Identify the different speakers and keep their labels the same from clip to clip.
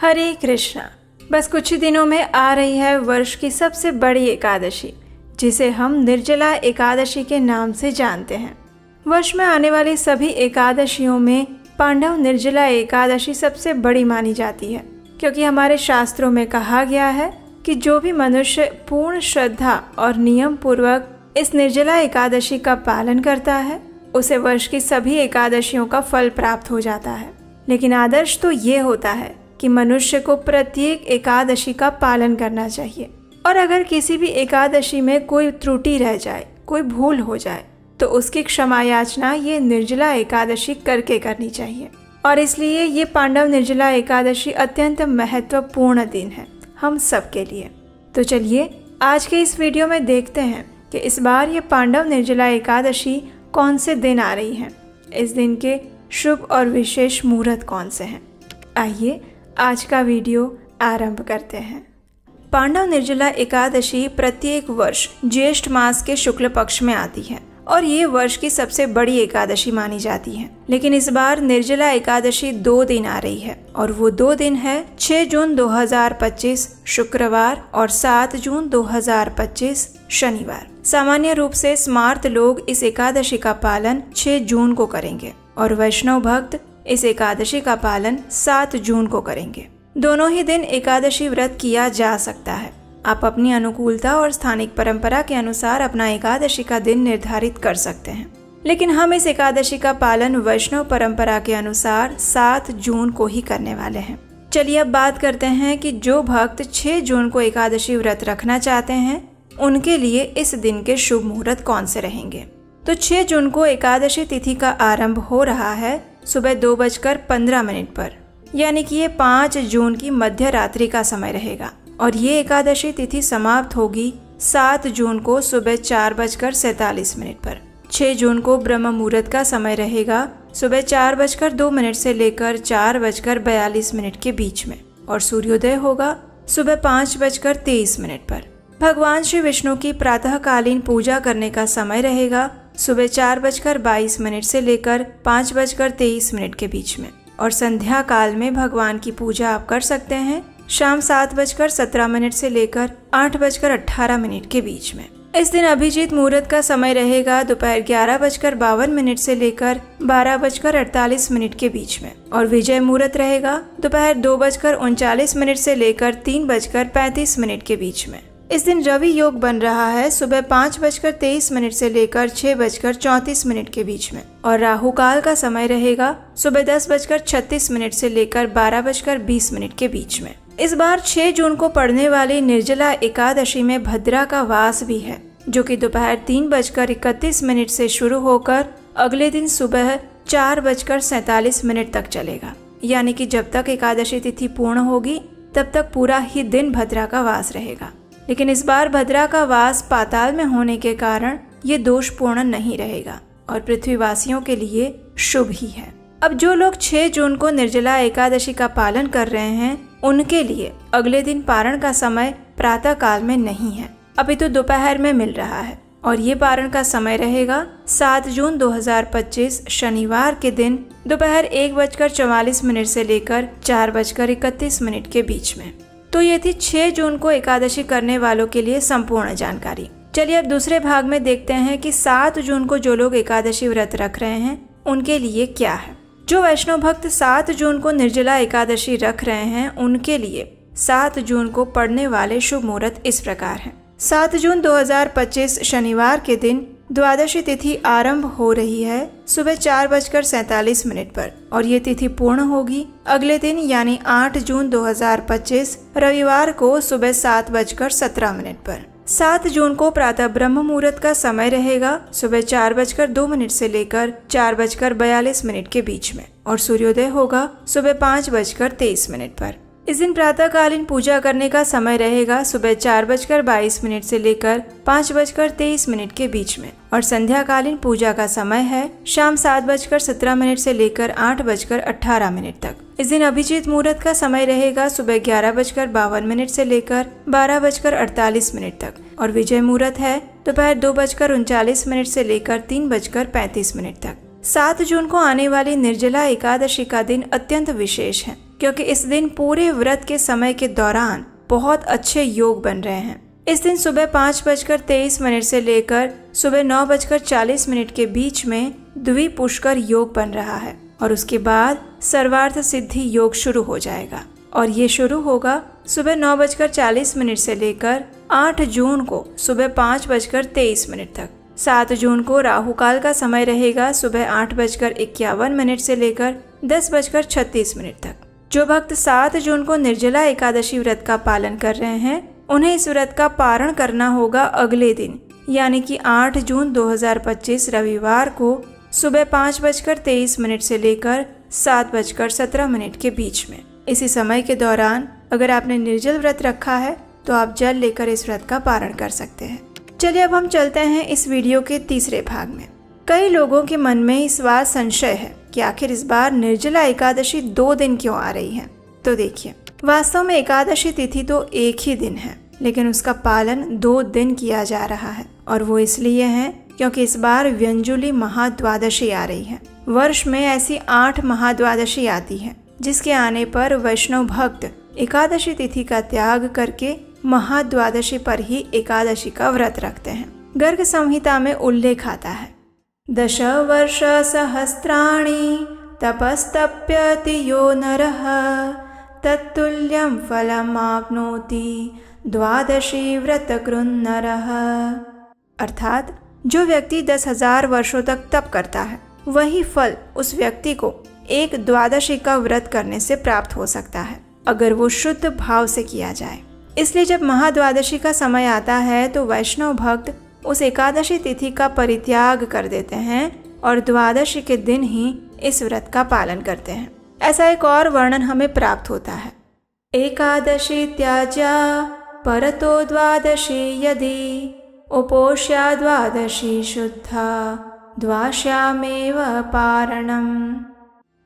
Speaker 1: हरे कृष्णा। बस कुछ ही दिनों में आ रही है वर्ष की सबसे बड़ी एकादशी, जिसे हम निर्जला एकादशी के नाम से जानते हैं। वर्ष में आने वाली सभी एकादशियों में पांडव निर्जला एकादशी सबसे बड़ी मानी जाती है, क्योंकि हमारे शास्त्रों में कहा गया है कि जो भी मनुष्य पूर्ण श्रद्धा और नियम पूर्वक इस निर्जला एकादशी का पालन करता है, उसे वर्ष की सभी एकादशियों का फल प्राप्त हो जाता है। लेकिन आदर्श तो ये होता है कि मनुष्य को प्रत्येक एकादशी का पालन करना चाहिए, और अगर किसी भी एकादशी में कोई त्रुटि रह जाए, कोई भूल हो जाए, तो उसकी क्षमा याचना ये निर्जला एकादशी करके करनी चाहिए। और इसलिए ये पांडव निर्जला एकादशी अत्यंत महत्वपूर्ण दिन है हम सब के लिए। तो चलिए आज के इस वीडियो में देखते हैं कि इस बार ये पांडव निर्जला एकादशी कौन से दिन आ रही है, इस दिन के शुभ और विशेष मुहूर्त कौन से हैं। आइए आज का वीडियो आरंभ करते हैं। पांडव निर्जला एकादशी प्रत्येक वर्ष ज्येष्ठ मास के शुक्ल पक्ष में आती है और ये वर्ष की सबसे बड़ी एकादशी मानी जाती है। लेकिन इस बार निर्जला एकादशी 2 दिन आ रही है, और वो 2 दिन है 6 जून 2025 शुक्रवार और 7 जून 2025 शनिवार। सामान्य रूप से स्मार्त लोग इस एकादशी का पालन 6 जून को करेंगे और वैष्णव भक्त इस एकादशी का पालन 7 जून को करेंगे। दोनों ही दिन एकादशी व्रत किया जा सकता है। आप अपनी अनुकूलता और स्थानिक परंपरा के अनुसार अपना एकादशी का दिन निर्धारित कर सकते हैं, लेकिन हम इस एकादशी का पालन वैष्णव परंपरा के अनुसार 7 जून को ही करने वाले हैं। चलिए अब बात करते हैं कि जो भक्त 6 जून को एकादशी व्रत रखना चाहते हैं, उनके लिए इस दिन के शुभ मुहूर्त कौन से रहेंगे। तो 6 जून को एकादशी तिथि का आरंभ हो रहा है सुबह 2:15 पर, यानी कि ये 5 जून की मध्य रात्रि का समय रहेगा, और ये एकादशी तिथि समाप्त होगी 7 जून को सुबह 4:47 पर। 6 जून को ब्रह्म मुहूर्त का समय रहेगा सुबह 4:02 से लेकर 4:42 के बीच में, और सूर्योदय होगा सुबह 5:23 पर। भगवान श्री विष्णु की प्रातःकालीन पूजा करने का समय रहेगा सुबह 4:22 से लेकर 5:23 के बीच में, और संध्या काल में भगवान की पूजा आप कर सकते हैं शाम 7:17 से लेकर 8:18 के बीच में। इस दिन अभिजीत मुहूर्त का समय रहेगा दोपहर 11:52 से लेकर 12:48 के बीच में, और विजय मुहूर्त रहेगा दोपहर 2:39 से लेकर 3:35 के बीच में। इस दिन रवि योग बन रहा है सुबह 5:23 से लेकर 6:34 के बीच में, और राहु काल का समय रहेगा सुबह 10:36 से लेकर 12:20 के बीच में। इस बार 6 जून को पड़ने वाली निर्जला एकादशी में भद्रा का वास भी है, जो कि दोपहर 3:31 से शुरू होकर अगले दिन सुबह 4:47 तक चलेगा। यानी कि जब तक एकादशी तिथि पूर्ण होगी तब तक पूरा ही दिन भद्रा का वास रहेगा। लेकिन इस बार भद्रा का वास पाताल में होने के कारण ये दोषपूर्ण नहीं रहेगा और पृथ्वीवासियों के लिए शुभ ही है। अब जो लोग 6 जून को निर्जला एकादशी का पालन कर रहे हैं, उनके लिए अगले दिन पारण का समय प्रातः काल में नहीं है, अपितु दोपहर में मिल रहा है, और ये पारण का समय रहेगा 7 जून 2025 शनिवार के दिन दोपहर 1:44 से लेकर 4:31 के बीच में। तो ये थी 6 जून को एकादशी करने वालों के लिए संपूर्ण जानकारी। चलिए अब दूसरे भाग में देखते हैं कि 7 जून को जो लोग एकादशी व्रत रख रहे हैं, उनके लिए क्या है। जो वैष्णव भक्त 7 जून को निर्जला एकादशी रख रहे हैं, उनके लिए 7 जून को पड़ने वाले शुभ मुहूर्त इस प्रकार हैं। 7 जून 2025 शनिवार के दिन द्वादशी तिथि आरंभ हो रही है सुबह 4:47 पर, और ये तिथि पूर्ण होगी अगले दिन यानी 8 जून 2025 रविवार को सुबह 7:17 पर। 7 जून को प्रातः ब्रह्म मुहूर्त का समय रहेगा सुबह 4:02 से लेकर 4:42 के बीच में, और सूर्योदय होगा सुबह 5:23 पर। इस दिन प्रातःकालीन पूजा करने का समय रहेगा सुबह 4:22 से लेकर 5:23 के बीच में, और संध्याकालीन पूजा का समय है शाम 7:17 से लेकर 8:18 तक। इस दिन अभिजीत मुहूर्त का समय रहेगा सुबह 11:52 से लेकर 12:48 तक, और विजय मुहूर्त है दोपहर 2:39 से लेकर 3:35 तक। 7 जून को आने वाली निर्जला एकादशी का दिन अत्यंत विशेष है। क्योंकि इस दिन पूरे व्रत के समय के दौरान बहुत अच्छे योग बन रहे हैं। इस दिन सुबह 5:23 से लेकर सुबह 9:40 के बीच में द्विपुष्कर योग बन रहा है और उसके बाद सर्वार्थ सिद्धि योग शुरू हो जाएगा और ये शुरू होगा सुबह 9:40 से लेकर 8 जून को सुबह 5:23 तक। 7 जून को राहु काल का समय रहेगा सुबह 8:51 से लेकर 10:36 तक। जो भक्त 7 जून को निर्जला एकादशी व्रत का पालन कर रहे हैं उन्हें इस व्रत का पारण करना होगा अगले दिन यानी कि 8 जून 2025 रविवार को सुबह 5:23 से लेकर 7:17 के बीच में। इसी समय के दौरान अगर आपने निर्जल व्रत रखा है तो आप जल लेकर इस व्रत का पारण कर सकते हैं। चलिए अब हम चलते हैं इस वीडियो के तीसरे भाग में। कई लोगों के मन में इस बार संशय है कि आखिर इस बार निर्जला एकादशी 2 दिन क्यों आ रही है। तो देखिए, वास्तव में एकादशी तिथि तो एक ही दिन है, लेकिन उसका पालन 2 दिन किया जा रहा है और वो इसलिए है क्योंकि इस बार व्यंजुली महाद्वादशी आ रही है। वर्ष में ऐसी 8 महाद्वादशी आती है जिसके आने पर वैष्णव भक्त एकादशी तिथि का त्याग करके महाद्वादशी पर ही एकादशी का व्रत रखते हैं। गर्ग संहिता में उल्लेख आता है, 10 वर्ष सहस्राणि तपस्तप्यति यो नरः तत्तुल्यं फलमाप्नोति द्वादशी व्रत कृन्नरः। अर्थात जो व्यक्ति 10,000 वर्षों तक तप करता है वही फल उस व्यक्ति को एक द्वादशी का व्रत करने से प्राप्त हो सकता है अगर वो शुद्ध भाव से किया जाए। इसलिए जब महाद्वादशी का समय आता है तो वैष्णव भक्त उस एकादशी तिथि का परित्याग कर देते हैं और द्वादशी के दिन ही इस व्रत का पालन करते हैं। ऐसा एक और वर्णन हमें प्राप्त होता है, एकादशी त्याज्या परतो द्वादशी यदि उपोष्या द्वादशी शुद्धा द्वाश्यामेव पारणम।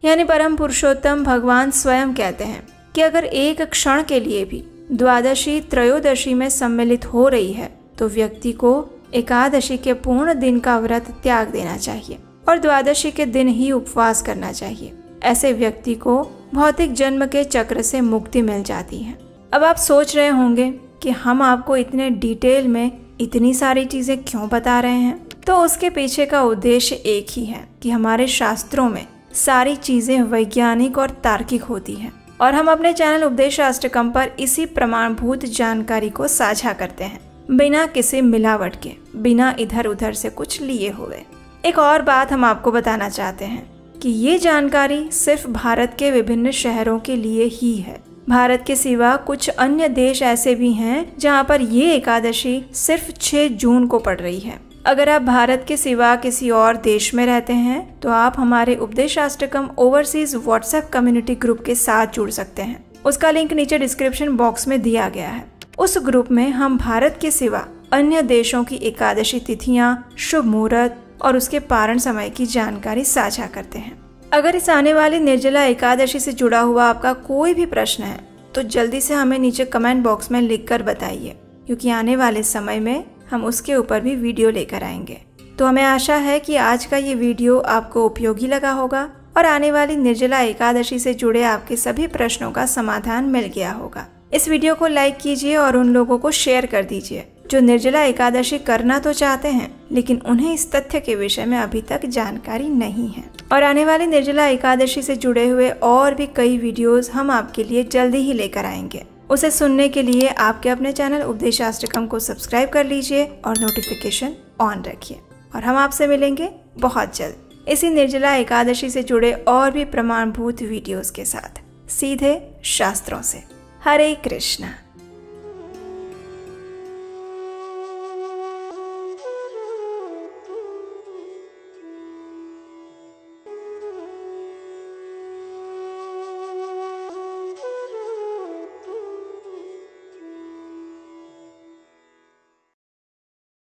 Speaker 1: यानी परम पुरुषोत्तम भगवान स्वयं कहते हैं कि अगर एक क्षण के लिए भी द्वादशी त्रयोदशी में सम्मिलित हो रही है तो व्यक्ति को एकादशी के पूर्ण दिन का व्रत त्याग देना चाहिए और द्वादशी के दिन ही उपवास करना चाहिए। ऐसे व्यक्ति को भौतिक जन्म के चक्र से मुक्ति मिल जाती है। अब आप सोच रहे होंगे कि हम आपको इतने डिटेल में इतनी सारी चीजें क्यों बता रहे हैं। तो उसके पीछे का उद्देश्य एक ही है कि हमारे शास्त्रों में सारी चीजें वैज्ञानिक और तार्किक होती हैं और हम अपने चैनल उपदेशाष्टकम पर इसी प्रमाणभूत जानकारी को साझा करते हैं, बिना किसी मिलावट के, बिना इधर उधर से कुछ लिए हुए। एक और बात हम आपको बताना चाहते हैं कि ये जानकारी सिर्फ भारत के विभिन्न शहरों के लिए ही है। भारत के सिवा कुछ अन्य देश ऐसे भी हैं जहाँ पर ये एकादशी सिर्फ 6 जून को पड़ रही है। अगर आप भारत के सिवा किसी और देश में रहते हैं तो आप हमारे उपदेशाष्टकम ओवरसीज व्हाट्सएप कम्युनिटी ग्रुप के साथ जुड़ सकते हैं। उसका लिंक नीचे डिस्क्रिप्शन बॉक्स में दिया गया है। उस ग्रुप में हम भारत के सिवा अन्य देशों की एकादशी तिथियां, शुभ मुहूर्त और उसके पारण समय की जानकारी साझा करते हैं। अगर इस आने वाली निर्जला एकादशी से जुड़ा हुआ आपका कोई भी प्रश्न है तो जल्दी से हमें नीचे कमेंट बॉक्स में लिखकर बताइए, क्योंकि आने वाले समय में हम उसके ऊपर भी वीडियो लेकर आएंगे। तो हमें आशा है कि आज का ये वीडियो आपको उपयोगी लगा होगा और आने वाली निर्जला एकादशी से जुड़े आपके सभी प्रश्नों का समाधान मिल गया होगा। इस वीडियो को लाइक कीजिए और उन लोगों को शेयर कर दीजिए जो निर्जला एकादशी करना तो चाहते हैं लेकिन उन्हें इस तथ्य के विषय में अभी तक जानकारी नहीं है। और आने वाली निर्जला एकादशी से जुड़े हुए और भी कई वीडियोस हम आपके लिए जल्दी ही लेकर आएंगे। उसे सुनने के लिए आपके अपने चैनल उपदेशाष्टकम को सब्सक्राइब कर लीजिए और नोटिफिकेशन ऑन रखिए। और हम आपसे मिलेंगे बहुत जल्द इसी निर्जला एकादशी से जुड़े और भी प्रमाणभूत वीडियोस के साथ, सीधे शास्त्रों से। हरे कृष्णा।